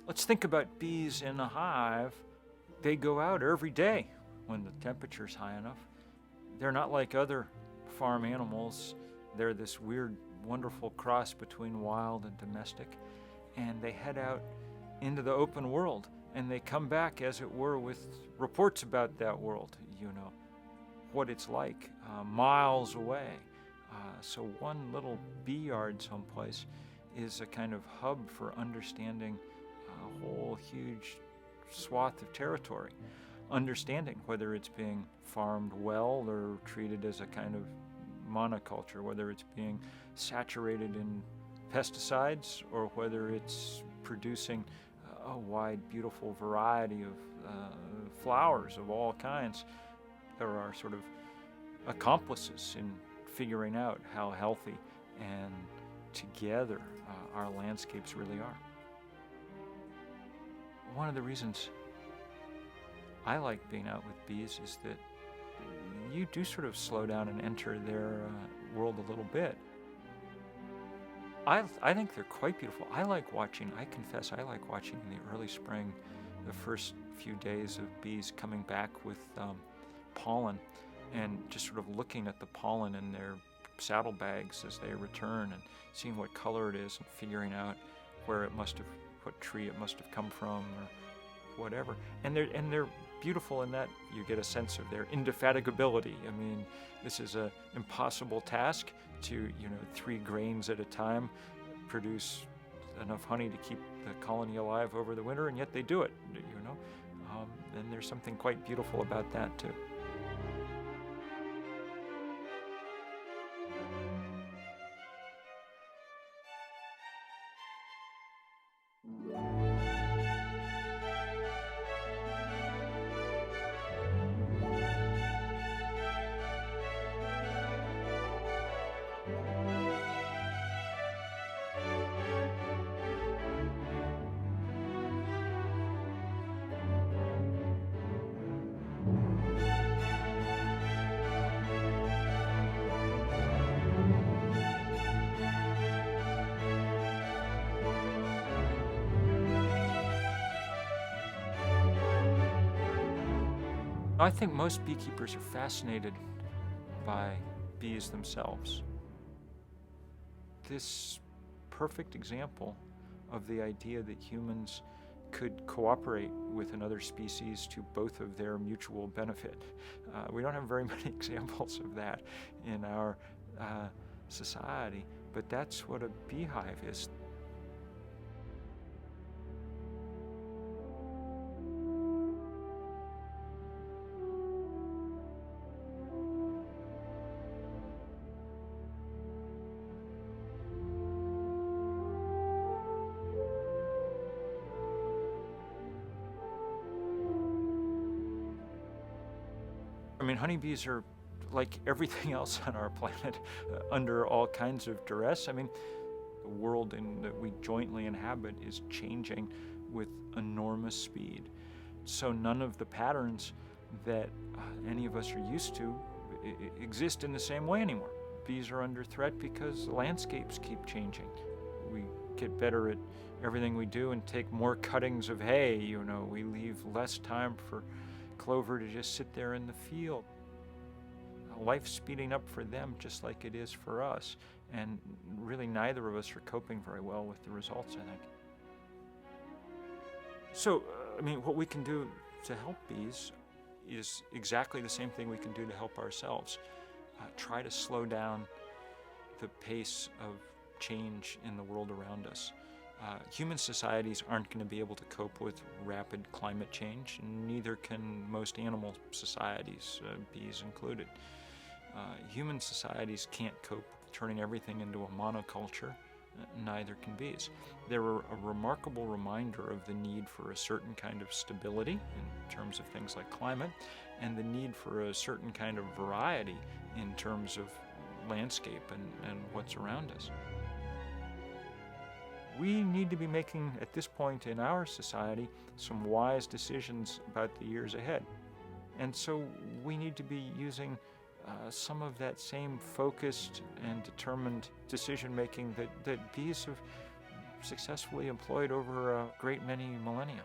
Let's think about bees in a hive. They go out every day when the temperature's high enough. They're not like other farm animals. They're this weird, wonderful cross between wild and domestic. And they head out into the open world, and they come back, as it were, with reports about that world, what it's like miles away. So one little bee yard someplace is a kind of hub for understanding a whole huge swath of territory, understanding whether it's being farmed well or treated as a kind of monoculture, whether it's being saturated in pesticides or whether it's producing a wide, beautiful variety of flowers of all kinds. There are sort of accomplices in figuring out how healthy and together our landscapes really are. One of the reasons I like being out with bees is that you do sort of slow down and enter their world a little bit. I think they're quite beautiful. I confess I like watching in the early spring, the first few days of bees coming back with pollen, and just sort of looking at the pollen in their saddlebags as they return and seeing what color it is and figuring out what tree it must have come from or whatever. And they're beautiful in that you get a sense of their indefatigability. I mean, this is an impossible task to, 3 grains at a time produce enough honey to keep the colony alive over the winter, and yet they do it, and there's something quite beautiful about that too. I think most beekeepers are fascinated by bees themselves. This perfect example of the idea that humans could cooperate with another species to both of their mutual benefit. We don't have very many examples of that in our society, but that's what a beehive is. I mean, honeybees are like everything else on our planet, under all kinds of duress. I mean, the world that we jointly inhabit is changing with enormous speed. So none of the patterns that any of us are used to exist in the same way anymore. Bees are under threat because landscapes keep changing. We get better at everything we do and take more cuttings of hay, we leave less time for clover to just sit there in the field. Life's speeding up for them just like it is for us, and really neither of us are coping very well with the results, I think. So, what we can do to help bees is exactly the same thing we can do to help ourselves. Try to slow down the pace of change in the world around us. Human societies aren't going to be able to cope with rapid climate change, and neither can most animal societies, bees included. Human societies can't cope with turning everything into a monoculture, neither can bees. They're a remarkable reminder of the need for a certain kind of stability in terms of things like climate, and the need for a certain kind of variety in terms of landscape and what's around us. We need to be making, at this point in our society, some wise decisions about the years ahead. And so we need to be using some of that same focused and determined decision-making that bees have successfully employed over a great many millennia.